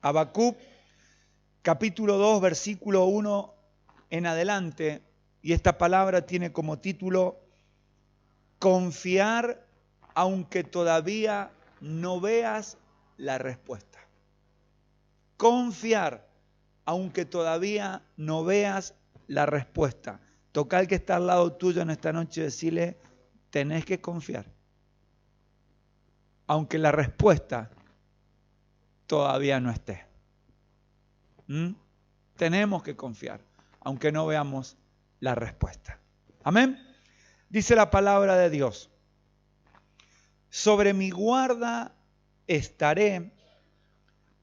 Habacuc, capítulo 2, versículo 1 en adelante, y esta palabra tiene como título Confiar aunque todavía no veas la respuesta. Confiar aunque todavía no veas la respuesta. Toca al que está al lado tuyo en esta noche y decirle, tenés que confiar. Aunque la respuesta todavía no esté. Tenemos que confiar, aunque no veamos la respuesta. Amén. Dice la palabra de Dios. Sobre mi guarda estaré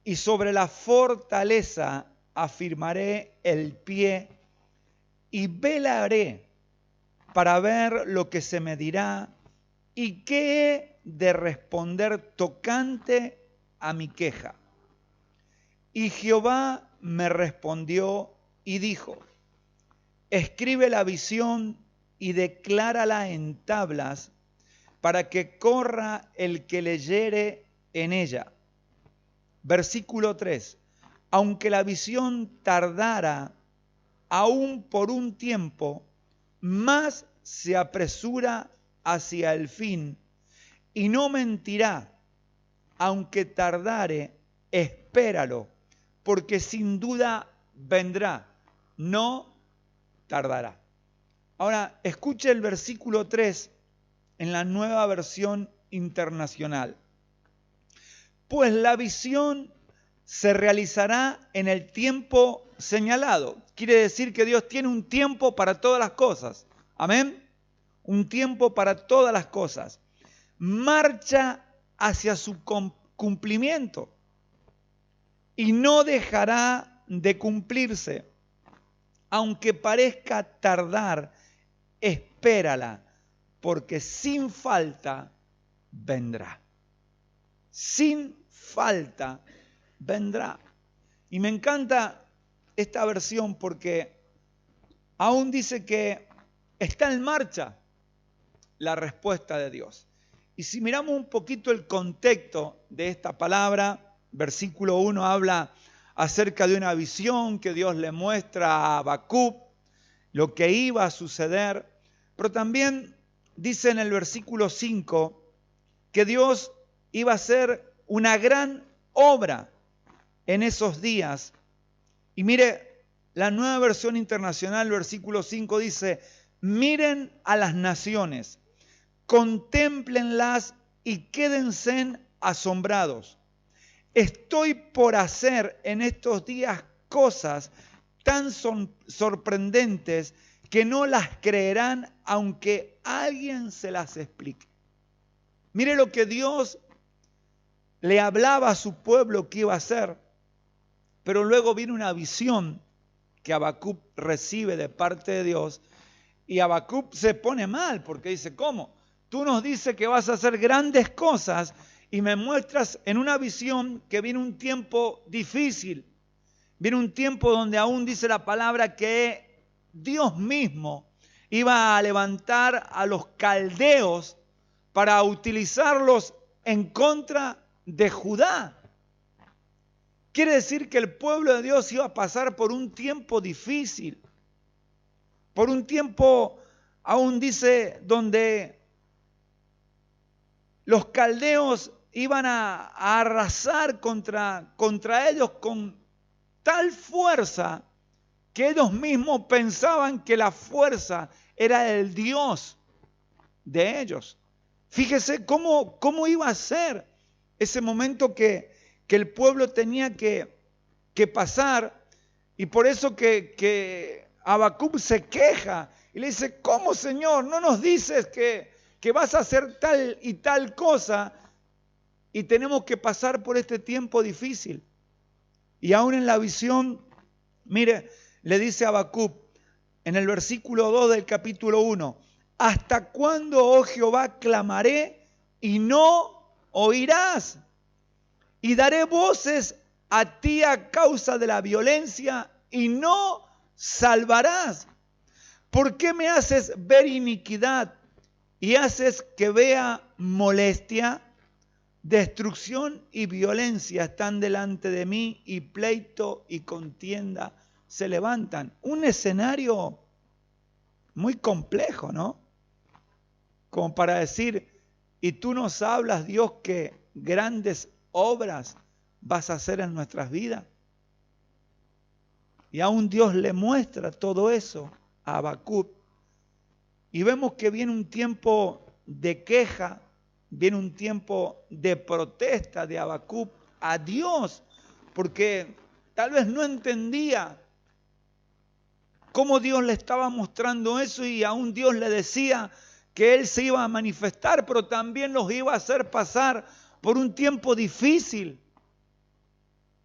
y sobre la fortaleza afirmaré el pie y velaré para ver lo que se me dirá y qué he de responder tocante a mi queja. Y Jehová me respondió y dijo, escribe la visión y declárala en tablas para que corra el que leyere en ella. Versículo 3. Aunque la visión tardara aún por un tiempo, más se apresura hacia el fin y no mentirá. Aunque tardare, espéralo, porque sin duda vendrá, no tardará. Ahora, escuche el versículo 3 en la Nueva Versión Internacional. Pues la visión se realizará en el tiempo señalado. Quiere decir que Dios tiene un tiempo para todas las cosas. Amén. Un tiempo para todas las cosas. Marcha hacia su cumplimiento y no dejará de cumplirse. Aunque parezca tardar, espérala, porque sin falta vendrá. Sin falta vendrá. Y me encanta esta versión porque aún dice que está en marcha la respuesta de Dios. Y si miramos un poquito el contexto de esta palabra, versículo 1 habla acerca de una visión que Dios le muestra a Habacuc, lo que iba a suceder, pero también dice en el versículo 5 que Dios iba a hacer una gran obra en esos días. Y mire, la Nueva Versión Internacional, versículo 5 dice, miren a las naciones, contémplenlas y quédense asombrados. Estoy por hacer en estos días cosas tan sorprendentes que no las creerán aunque alguien se las explique. Mire lo que Dios le hablaba a su pueblo que iba a hacer, pero luego viene una visión que Habacuc recibe de parte de Dios y Habacuc se pone mal porque dice, ¿cómo? Tú nos dices que vas a hacer grandes cosas y me muestras en una visión que viene un tiempo difícil, viene un tiempo donde aún dice la palabra que Dios mismo iba a levantar a los caldeos para utilizarlos en contra de Judá. Quiere decir que el pueblo de Dios iba a pasar por un tiempo difícil, por un tiempo, aún dice, donde los caldeos iban a arrasar contra ellos con tal fuerza que ellos mismos pensaban que la fuerza era el Dios de ellos. Fíjese cómo iba a ser ese momento que el pueblo tenía que pasar, y por eso que Habacuc se queja y le dice, ¿cómo, Señor? ¿No nos dices que vas a hacer tal y tal cosa y tenemos que pasar por este tiempo difícil? Y aún en la visión, mire, le dice a Habacuc en el versículo 2 del capítulo 1, ¿hasta cuándo, oh Jehová, clamaré y no oirás? Y daré voces a ti a causa de la violencia y no salvarás. ¿Por qué me haces ver iniquidad y haces que vea molestia? Destrucción y violencia están delante de mí y pleito y contienda se levantan. Un escenario muy complejo, ¿no? Como para decir, y tú nos hablas, Dios, que grandes obras vas a hacer en nuestras vidas. Y aún Dios le muestra todo eso a Habacuc. Y vemos que viene un tiempo de queja, viene un tiempo de protesta de Habacuc a Dios, porque tal vez no entendía cómo Dios le estaba mostrando eso y aún Dios le decía que Él se iba a manifestar, pero también los iba a hacer pasar por un tiempo difícil,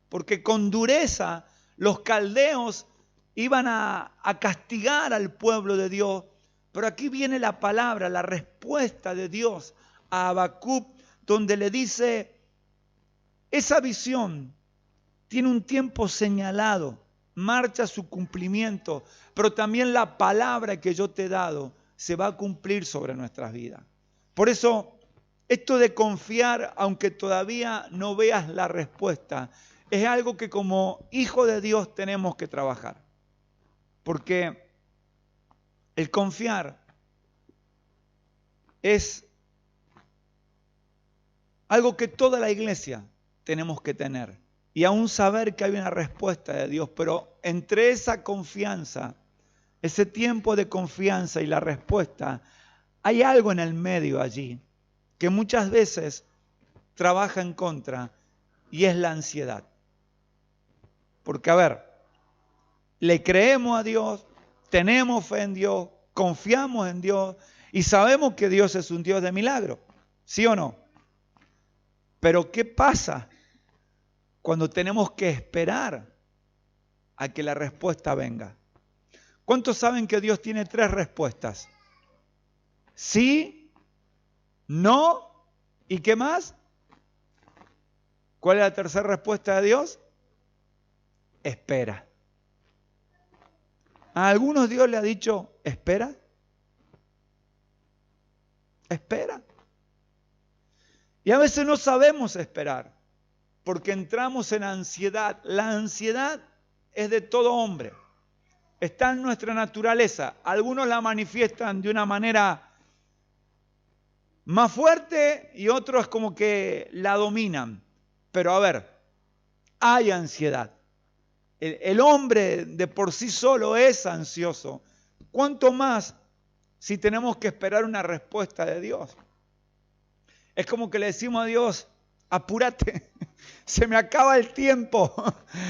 porque con dureza los caldeos iban a castigar al pueblo de Dios. Pero aquí viene la palabra, la respuesta de Dios a Habacuc, donde le dice, esa visión tiene un tiempo señalado, marcha su cumplimiento, pero también la palabra que yo te he dado se va a cumplir sobre nuestras vidas. Por eso, esto de confiar, aunque todavía no veas la respuesta, es algo que como hijo de Dios tenemos que trabajar. Porque el confiar es algo que toda la iglesia tenemos que tener. Y aún saber que hay una respuesta de Dios, pero entre esa confianza, ese tiempo de confianza y la respuesta, hay algo en el medio allí que muchas veces trabaja en contra y es la ansiedad. Porque a ver, le creemos a Dios, tenemos fe en Dios, confiamos en Dios y sabemos que Dios es un Dios de milagro, ¿sí o no? Pero ¿qué pasa cuando tenemos que esperar a que la respuesta venga? ¿Cuántos saben que Dios tiene 3 respuestas? Sí, no, ¿y qué más? ¿Cuál es la tercera respuesta de Dios? Espera. ¿A algunos Dios le ha dicho, espera? Espera. Y a veces no sabemos esperar, porque entramos en ansiedad. La ansiedad es de todo hombre. Está en nuestra naturaleza. Algunos la manifiestan de una manera más fuerte y otros como que la dominan. Pero a ver, hay ansiedad. El hombre de por sí solo es ansioso. ¿Cuánto más si tenemos que esperar una respuesta de Dios? Es como que le decimos a Dios, apúrate, se me acaba el tiempo.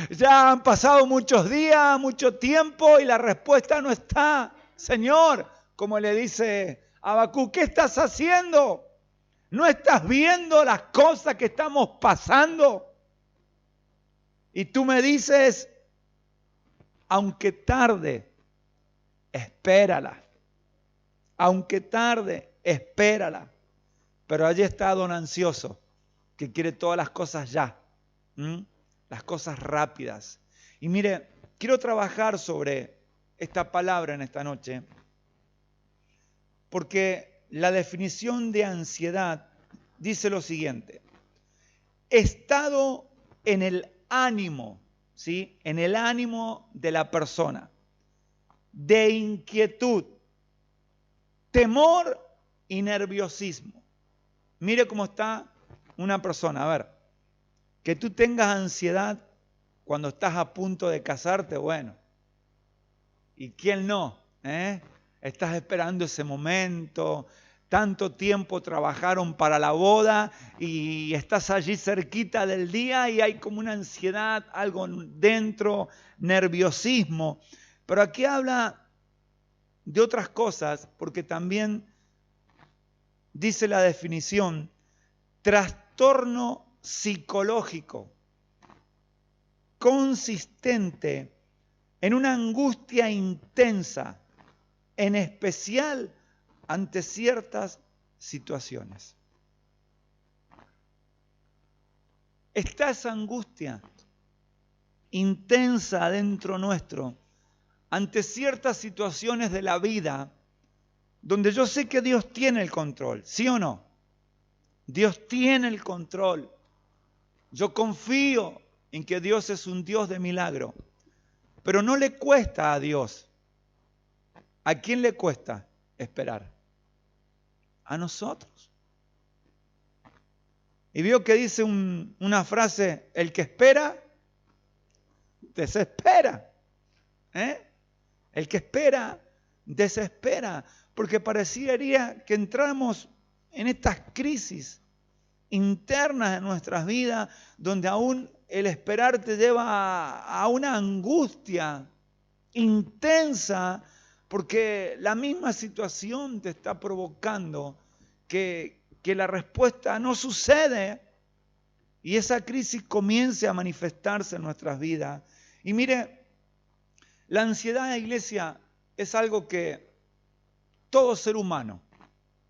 Ya han pasado muchos días, mucho tiempo y la respuesta no está. Señor, como le dice Habacuc, ¿qué estás haciendo? ¿No estás viendo las cosas que estamos pasando? Y tú me dices, aunque tarde, espérala. Aunque tarde, espérala. Pero allí está don ansioso, que quiere todas las cosas ya. Las cosas rápidas. Y mire, quiero trabajar sobre esta palabra en esta noche, porque la definición de ansiedad dice lo siguiente: estado en el ánimo, ¿sí? En el ánimo de la persona, de inquietud, temor y nerviosismo. Mire cómo está una persona, a ver, que tú tengas ansiedad cuando estás a punto de casarte, bueno, ¿y quién no? Estás esperando ese momento, tanto tiempo trabajaron para la boda y estás allí cerquita del día y hay como una ansiedad, algo dentro, nerviosismo. Pero aquí habla de otras cosas, porque también dice la definición, trastorno psicológico consistente en una angustia intensa, en especial ante ciertas situaciones. Está esa angustia intensa dentro nuestro ante ciertas situaciones de la vida donde yo sé que Dios tiene el control, ¿sí o no? Dios tiene el control. Yo confío en que Dios es un Dios de milagro. Pero no le cuesta a Dios. ¿A quién le cuesta esperar? A nosotros. Y veo que dice una frase, el que espera, desespera. El que espera, desespera. Porque parecería que entramos en estas crisis internas de nuestras vidas, donde aún el esperar te lleva a una angustia intensa, porque la misma situación te está provocando que la respuesta no sucede y esa crisis comience a manifestarse en nuestras vidas. Y mire, la ansiedad, iglesia, es algo que todo ser humano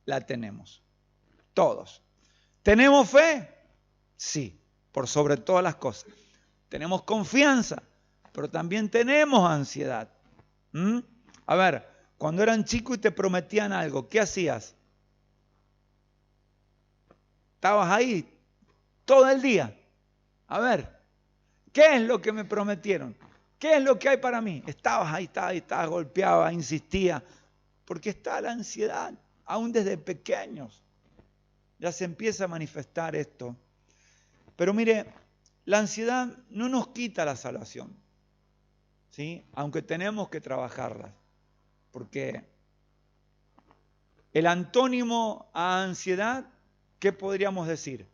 la tenemos. Todos. ¿Tenemos fe? Sí, por sobre todas las cosas. Tenemos confianza, pero también tenemos ansiedad. A ver, cuando eran chicos y te prometían algo, ¿qué hacías? Estabas ahí todo el día. A ver, ¿qué es lo que me prometieron? ¿Qué es lo que hay para mí? Estabas ahí, estabas golpeado, insistía, porque está la ansiedad, aún desde pequeños. Ya se empieza a manifestar esto. Pero mire, la ansiedad no nos quita la salvación, ¿sí? Aunque tenemos que trabajarla. Porque el antónimo a ansiedad, ¿qué podríamos decir?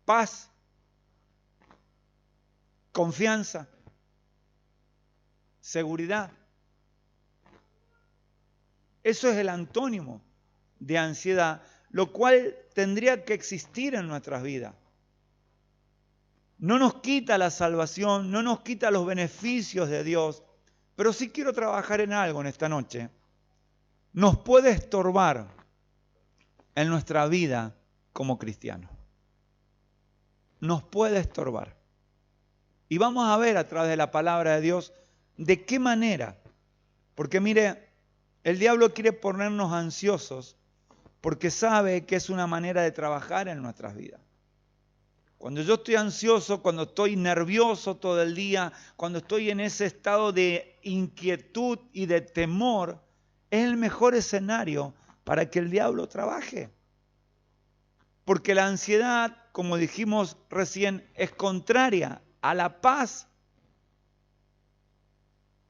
Paz, confianza, seguridad. Eso es el antónimo de ansiedad, lo cual tendría que existir en nuestras vidas. No nos quita la salvación, no nos quita los beneficios de Dios, pero sí quiero trabajar en algo en esta noche. Nos puede estorbar en nuestra vida como cristianos. Nos puede estorbar. Y vamos a ver a través de la palabra de Dios de qué manera. Porque mire, el diablo quiere ponernos ansiosos porque sabe que es una manera de trabajar en nuestras vidas. Cuando yo estoy ansioso, cuando estoy nervioso todo el día, cuando estoy en ese estado de inquietud y de temor, es el mejor escenario para que el diablo trabaje. Porque la ansiedad, como dijimos recién, es contraria a la paz.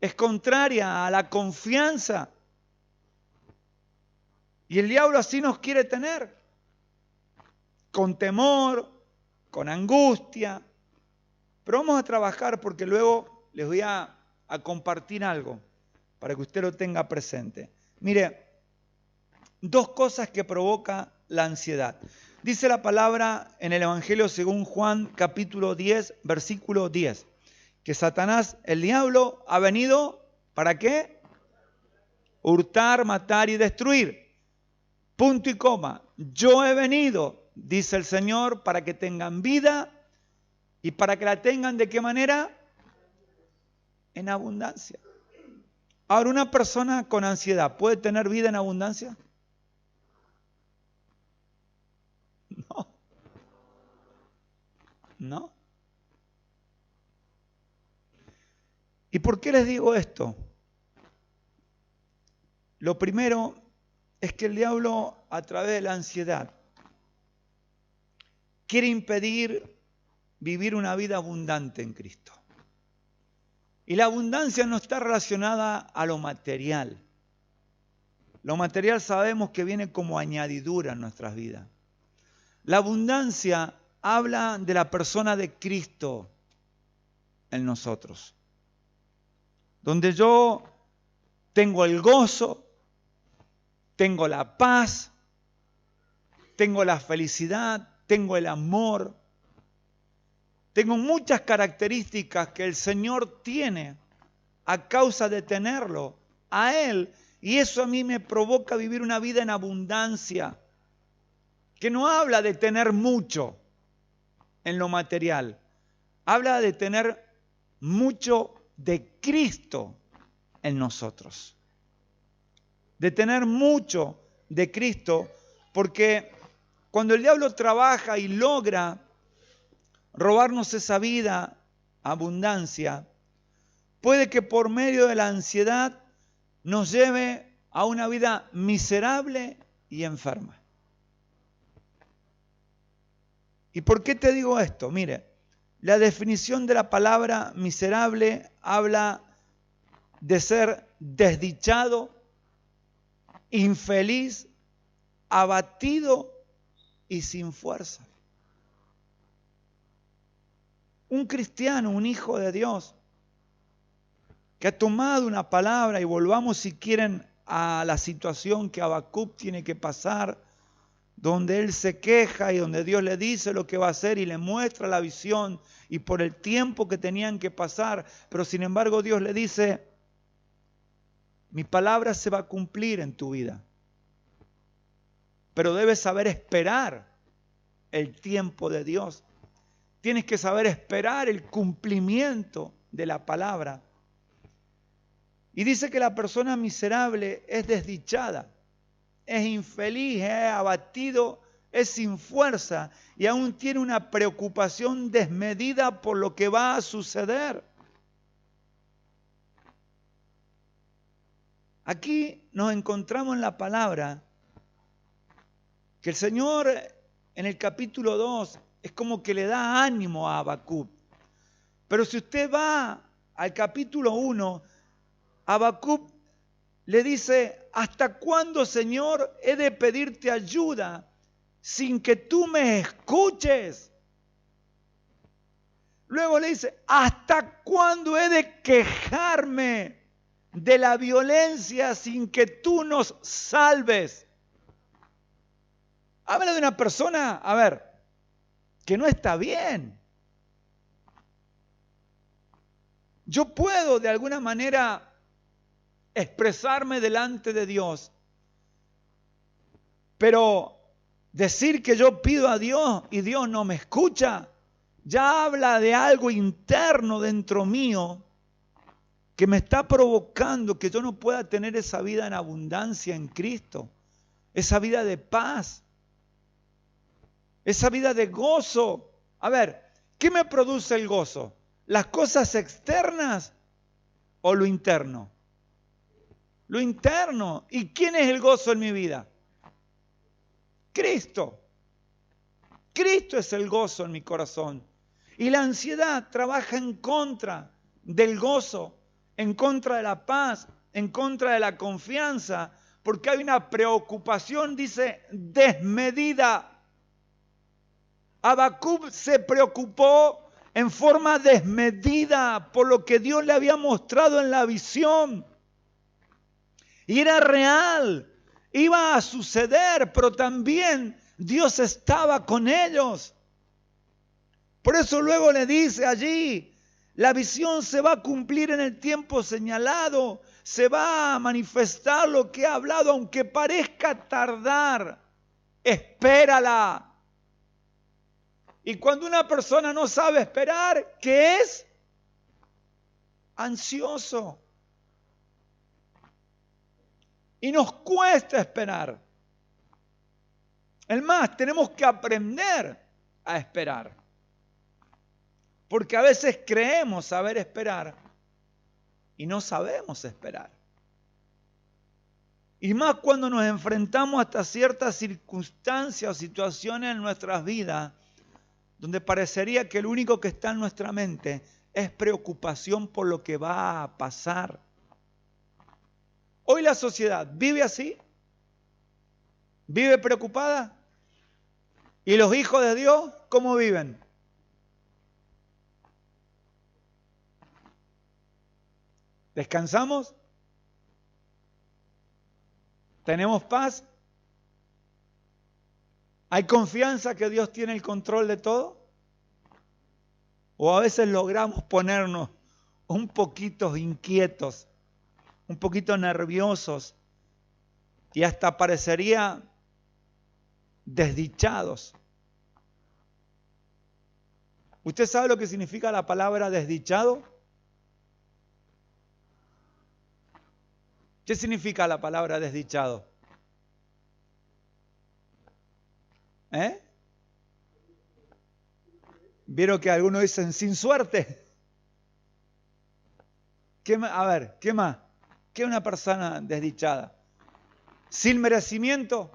Es contraria a la confianza. Y el diablo así nos quiere tener. Con temor, con angustia. Pero vamos a trabajar porque luego les voy a compartir algo para que usted lo tenga presente. Mire, dos cosas que provoca la ansiedad. Dice la palabra en el Evangelio según Juan capítulo 10, versículo 10, que Satanás, el diablo, ha venido, ¿para qué? Hurtar, matar y destruir. Punto y coma. Yo he venido, dice el Señor, para que tengan vida y para que la tengan ¿de qué manera? En abundancia. Ahora, ¿una persona con ansiedad puede tener vida en abundancia? No. ¿No? ¿Y por qué les digo esto? Lo primero es que el diablo, a través de la ansiedad, quiere impedir vivir una vida abundante en Cristo. Y la abundancia no está relacionada a lo material. Lo material sabemos que viene como añadidura en nuestras vidas. La abundancia habla de la persona de Cristo en nosotros. Donde yo tengo el gozo, tengo la paz, tengo la felicidad, tengo el amor. Tengo muchas características que el Señor tiene a causa de tenerlo a Él. Y eso a mí me provoca vivir una vida en abundancia. Que no habla de tener mucho en lo material. Habla de tener mucho de Cristo en nosotros. De tener mucho de Cristo, Porque cuando el diablo trabaja y logra robarnos esa vida, abundancia, puede que por medio de la ansiedad nos lleve a una vida miserable y enferma. ¿Y por qué te digo esto? Mire, la definición de la palabra miserable habla de ser desdichado, infeliz, abatido y sin fuerza. Un cristiano, un hijo de Dios, que ha tomado una palabra, y volvamos si quieren a la situación que Habacuc tiene que pasar, donde él se queja y donde Dios le dice lo que va a hacer y le muestra la visión y por el tiempo que tenían que pasar, pero sin embargo Dios le dice, mi palabra se va a cumplir en tu vida, pero debes saber esperar el tiempo de Dios. Tienes que saber esperar el cumplimiento de la palabra. Y dice que la persona miserable es desdichada, es infeliz, es abatido, es sin fuerza y aún tiene una preocupación desmedida por lo que va a suceder. Aquí nos encontramos en la palabra que el Señor en el capítulo 2 es como que le da ánimo a Habacuc. Pero si usted va al capítulo 1, Habacuc le dice, ¿hasta cuándo, Señor, he de pedirte ayuda sin que tú me escuches? Luego le dice, ¿hasta cuándo he de quejarme de la violencia sin que tú nos salves? Habla de una persona, que no está bien. Yo puedo de alguna manera expresarme delante de Dios, pero decir que yo pido a Dios y Dios no me escucha, ya habla de algo interno dentro mío que me está provocando que yo no pueda tener esa vida en abundancia en Cristo, esa vida de paz, esa vida de gozo. ¿Qué me produce el gozo? ¿Las cosas externas o lo interno? Lo interno. ¿Y quién es el gozo en mi vida? Cristo. Cristo es el gozo en mi corazón. Y la ansiedad trabaja en contra del gozo, en contra de la paz, en contra de la confianza, porque hay una preocupación, dice, desmedida. Habacuc se preocupó en forma desmedida por lo que Dios le había mostrado en la visión. Y era real, iba a suceder, pero también Dios estaba con ellos. Por eso luego le dice allí, la visión se va a cumplir en el tiempo señalado, se va a manifestar lo que ha hablado, aunque parezca tardar, espérala. Y cuando una persona no sabe esperar, ¿qué es? Ansioso. Y nos cuesta esperar. Es más, tenemos que aprender a esperar. Porque a veces creemos saber esperar y no sabemos esperar. Y más cuando nos enfrentamos hasta ciertas circunstancias o situaciones en nuestras vidas donde parecería que lo único que está en nuestra mente es preocupación por lo que va a pasar. Hoy la sociedad vive así, vive preocupada. ¿Y los hijos de Dios cómo viven? ¿Descansamos? ¿Tenemos paz? ¿Hay confianza que Dios tiene el control de todo? ¿O a veces logramos ponernos un poquito inquietos, un poquito nerviosos y hasta parecería desdichados? ¿Usted sabe lo que significa la palabra desdichado? ¿Qué significa la palabra desdichado? ¿Eh? ¿Vieron que algunos dicen sin suerte? ¿Qué más? A ver, ¿qué más? ¿Qué es una persona desdichada? ¿Sin merecimiento?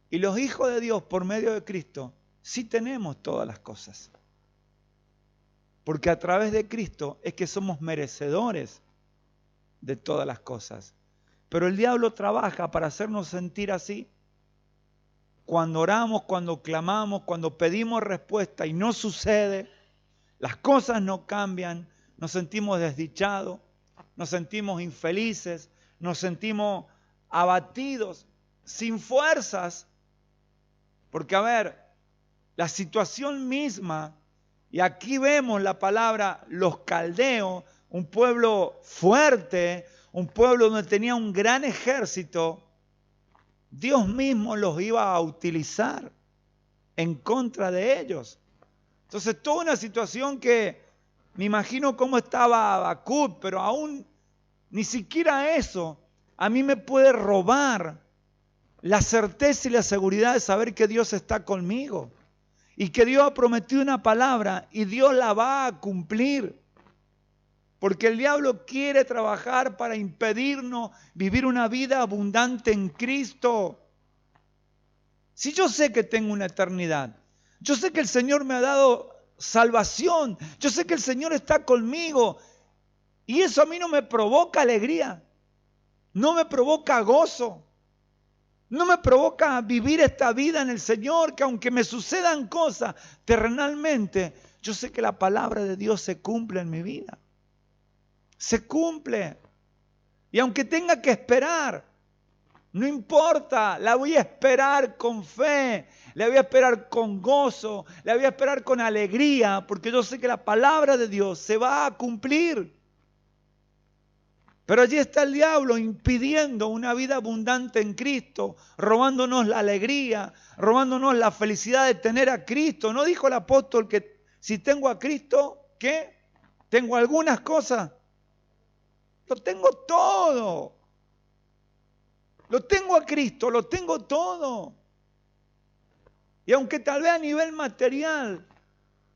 Y los hijos de Dios, por medio de Cristo, sí tenemos todas las cosas. Porque a través de Cristo es que somos merecedores de todas las cosas. Pero el diablo trabaja para hacernos sentir así. Cuando oramos, cuando clamamos, cuando pedimos respuesta y no sucede, las cosas no cambian, nos sentimos desdichados, nos sentimos infelices, nos sentimos abatidos, sin fuerzas. Porque, a ver, la situación misma, y aquí vemos la palabra los caldeos, un pueblo fuerte, un pueblo donde tenía un gran ejército, Dios mismo los iba a utilizar en contra de ellos. Entonces, toda una situación que me imagino cómo estaba Habacuc, pero aún ni siquiera eso a mí me puede robar la certeza y la seguridad de saber que Dios está conmigo y que Dios ha prometido una palabra y Dios la va a cumplir. Porque el diablo quiere trabajar para impedirnos vivir una vida abundante en Cristo. Si yo sé que tengo una eternidad, yo sé que el Señor me ha dado salvación, yo sé que el Señor está conmigo y eso a mí no me provoca alegría, no me provoca gozo, no me provoca vivir esta vida en el Señor, que aunque me sucedan cosas terrenalmente, yo sé que la palabra de Dios se cumple en mi vida. Se cumple. Y aunque tenga que esperar, no importa, la voy a esperar con fe, la voy a esperar con gozo, la voy a esperar con alegría, porque yo sé que la palabra de Dios se va a cumplir. Pero allí está el diablo impidiendo una vida abundante en Cristo, robándonos la alegría, robándonos la felicidad de tener a Cristo. ¿No dijo el apóstol que si tengo a Cristo, qué? ¿Tengo algunas cosas? Lo tengo todo. Lo tengo a Cristo, lo tengo todo. Y aunque tal vez a nivel material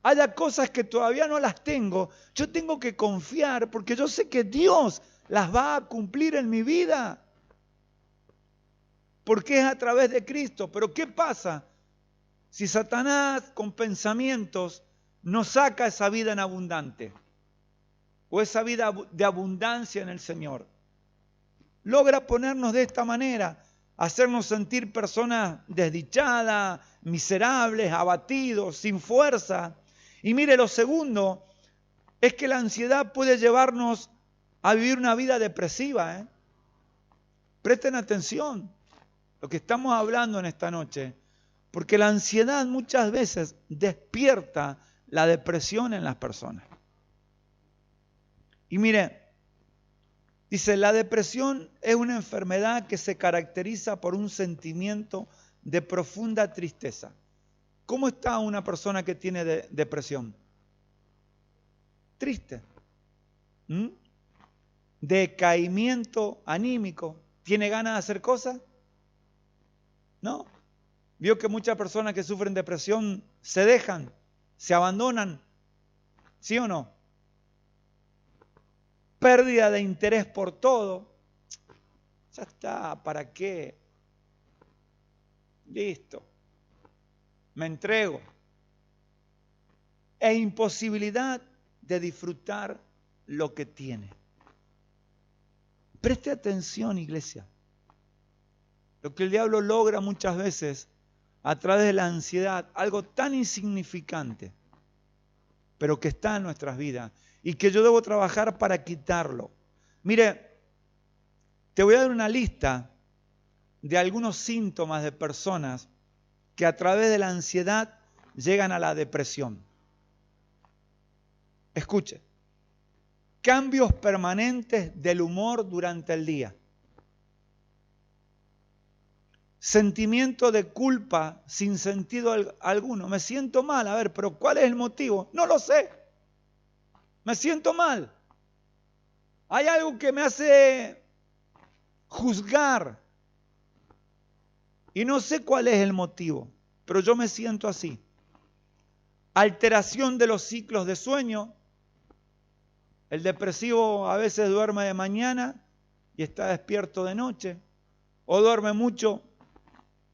haya cosas que todavía no las tengo, yo tengo que confiar porque yo sé que Dios las va a cumplir en mi vida. Porque es a través de Cristo. Pero ¿qué pasa si Satanás con pensamientos nos saca esa vida en abundante? O esa vida de abundancia en el Señor. Logra ponernos de esta manera, hacernos sentir personas desdichadas, miserables, abatidos, sin fuerza. Y mire, lo segundo es que la ansiedad puede llevarnos a vivir una vida depresiva. Presten atención lo que estamos hablando en esta noche, porque la ansiedad muchas veces despierta la depresión en las personas. Y mire, dice, la depresión es una enfermedad que se caracteriza por un sentimiento de profunda tristeza. ¿Cómo está una persona que tiene depresión? Triste. Decaimiento anímico. ¿Tiene ganas de hacer cosas? No. ¿Vio que muchas personas que sufren depresión se dejan, se abandonan? ¿Sí o no? Pérdida de interés por todo. Ya está, ¿para qué? Listo. Me entrego. E imposibilidad de disfrutar lo que tiene. Preste atención, iglesia. Lo que el diablo logra muchas veces a través de la ansiedad, algo tan insignificante, pero que está en nuestras vidas y que yo debo trabajar para quitarlo. Mire, te voy a dar una lista de algunos síntomas de personas que a través de la ansiedad llegan a la depresión. Escuche, cambios permanentes del humor durante el día. Sentimiento de culpa sin sentido alguno. Me siento mal, a ver, pero ¿cuál es el motivo? No lo sé. Me siento mal. Hay algo que me hace juzgar. Y no sé cuál es el motivo, pero yo me siento así. Alteración de los ciclos de sueño. El depresivo a veces duerme de mañana y está despierto de noche. O duerme mucho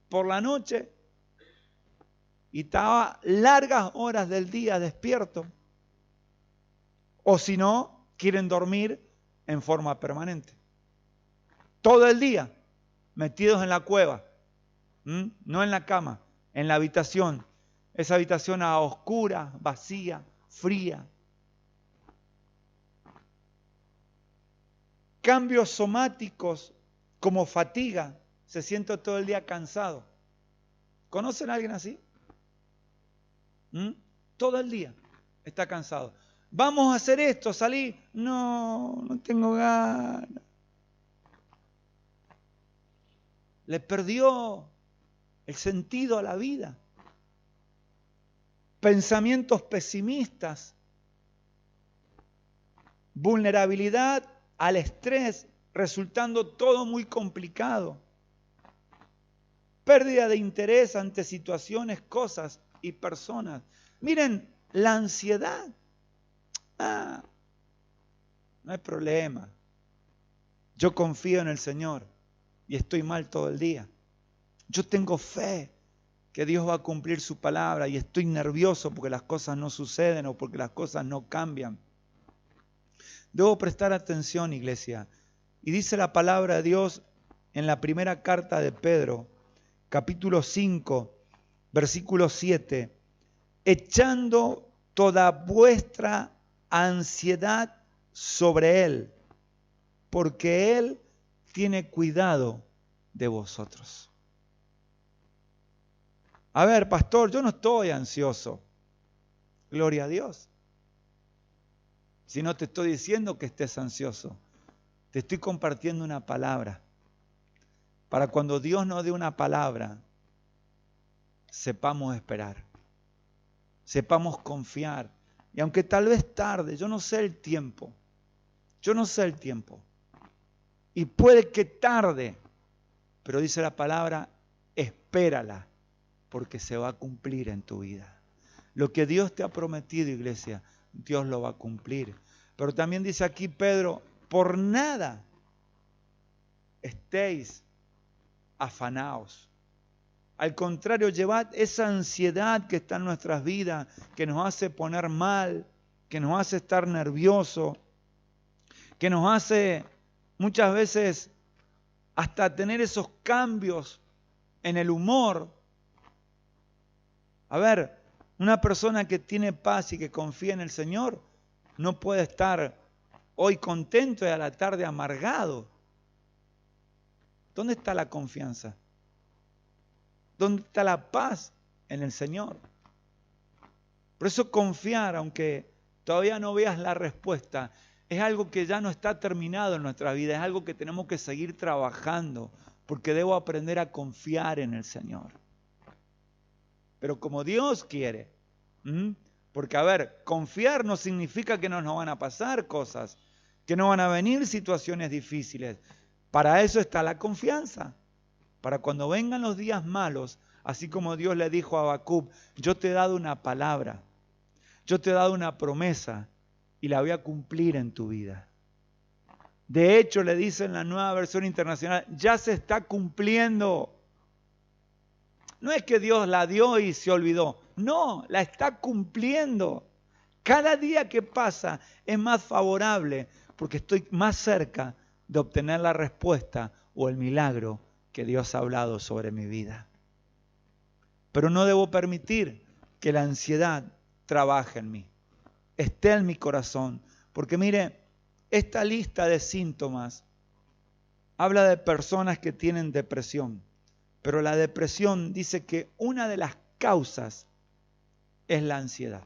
por la noche y está largas horas del día despierto. O si no, quieren dormir en forma permanente. Todo el día metidos en la cueva. No en la cama, en la habitación. Esa habitación a oscura, vacía, fría. Cambios somáticos como fatiga. Se siente todo el día cansado. ¿Conocen a alguien así? Todo el día está cansado. Vamos a hacer esto, salí. No tengo ganas. Le perdió el sentido a la vida. Pensamientos pesimistas. Vulnerabilidad al estrés, resultando todo muy complicado. Pérdida de interés ante situaciones, cosas y personas. Miren, la ansiedad. No hay problema. Yo confío en el Señor y estoy mal todo el día. Yo tengo fe que Dios va a cumplir su palabra y estoy nervioso porque las cosas no suceden o porque las cosas no cambian. Debo prestar atención, iglesia. Y dice la palabra de Dios en la primera carta de Pedro, capítulo 5, versículo 7, echando toda vuestra ansiedad sobre Él, porque Él tiene cuidado de vosotros. A ver, pastor, yo no estoy ansioso. Gloria a Dios. Si no te estoy diciendo que estés ansioso, te estoy compartiendo una palabra. Para cuando Dios nos dé una palabra, sepamos esperar, sepamos confiar. Y aunque tal vez tarde, yo no sé el tiempo, y puede que tarde, pero dice la palabra, espérala, porque se va a cumplir en tu vida. Lo que Dios te ha prometido, iglesia, Dios lo va a cumplir. Pero también dice aquí Pedro, por nada estéis afanaos. Al contrario, llevad esa ansiedad que está en nuestras vidas, que nos hace poner mal, que nos hace estar nerviosos, que nos hace muchas veces hasta tener esos cambios en el humor. A ver, una persona que tiene paz y que confía en el Señor no puede estar hoy contento y a la tarde amargado. ¿Dónde está la confianza? ¿Dónde está la paz en el Señor? Por eso confiar, aunque todavía no veas la respuesta, es algo que ya no está terminado en nuestra vida, es algo que tenemos que seguir trabajando, porque debo aprender a confiar en el Señor. Pero como Dios quiere, porque a ver, confiar no significa que no nos van a pasar cosas, que no van a venir situaciones difíciles. Para eso está la confianza. Para cuando vengan los días malos, así como Dios le dijo a Habacuc, yo te he dado una palabra, yo te he dado una promesa y la voy a cumplir en tu vida. De hecho, le dice en la Nueva Versión Internacional, ya se está cumpliendo. No es que Dios la dio y se olvidó, no, la está cumpliendo. Cada día que pasa es más favorable porque estoy más cerca de obtener la respuesta o el milagro que Dios ha hablado sobre mi vida. Pero no debo permitir que la ansiedad trabaje en mí, esté en mi corazón. Porque mire, esta lista de síntomas habla de personas que tienen depresión. Pero la depresión dice que una de las causas es la ansiedad.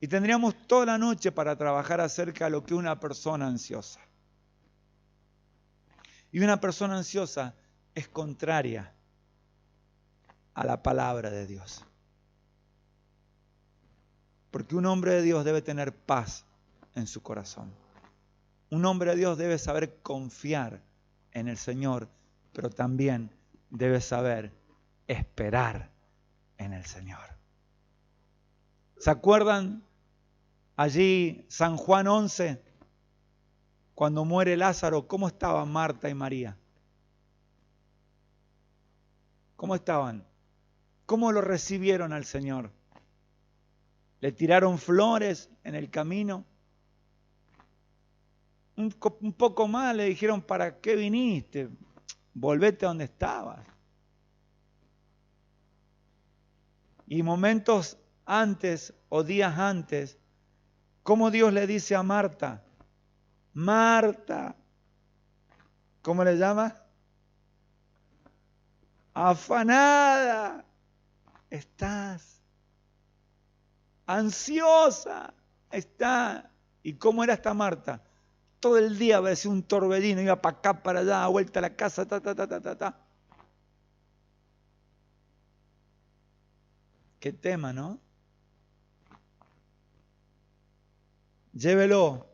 Y tendríamos toda la noche para trabajar acerca de lo que es una persona ansiosa. Y una persona ansiosa es contraria a la palabra de Dios. Porque un hombre de Dios debe tener paz en su corazón. Un hombre de Dios debe saber confiar en el Señor, pero también debe saber esperar en el Señor. ¿Se acuerdan allí San Juan 11? Cuando muere Lázaro, ¿cómo estaban Marta y María? ¿Cómo estaban? ¿Cómo lo recibieron al Señor? ¿Le tiraron flores en el camino? Un poco más le dijeron, ¿para qué viniste? Volvete a donde estabas. Y momentos antes o días antes, ¿cómo Dios le dice a Marta? Marta, ¿cómo le llama? Afanada estás, ansiosa está. ¿Y cómo era esta Marta? Todo el día parecía un torbellino, iba para acá, para allá, vuelta a la casa, ta. Qué tema, ¿no? Llévelo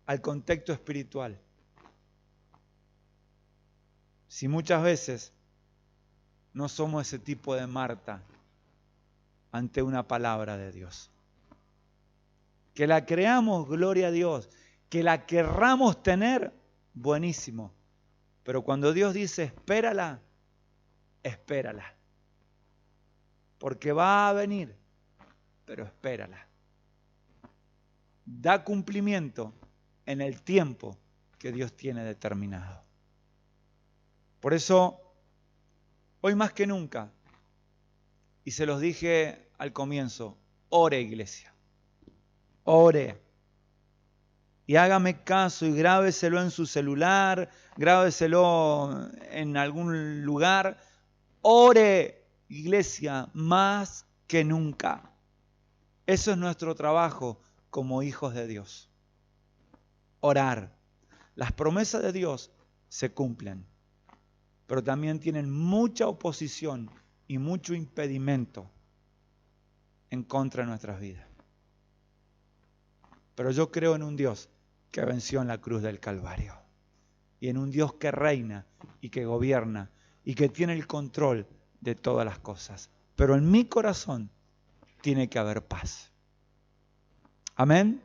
al contexto espiritual. Si muchas veces no somos ese tipo de Marta ante una palabra de Dios. Que la creamos, gloria a Dios. Que la querramos tener, buenísimo. Pero cuando Dios dice espérala, espérala. Porque va a venir, pero espérala. Da cumplimiento en el tiempo que Dios tiene determinado. Por eso, hoy más que nunca, y se los dije al comienzo, ore, iglesia. Ore. Y hágame caso y grábeselo en su celular, grábeselo en algún lugar. Ore, iglesia, más que nunca. Eso es nuestro trabajo como hijos de Dios. Orar. Las promesas de Dios se cumplen, pero también tienen mucha oposición y mucho impedimento en contra de nuestras vidas. Pero yo creo en un Dios que venció en la cruz del Calvario. Y en un Dios que reina y que gobierna y que tiene el control de todas las cosas. Pero en mi corazón tiene que haber paz. Amén.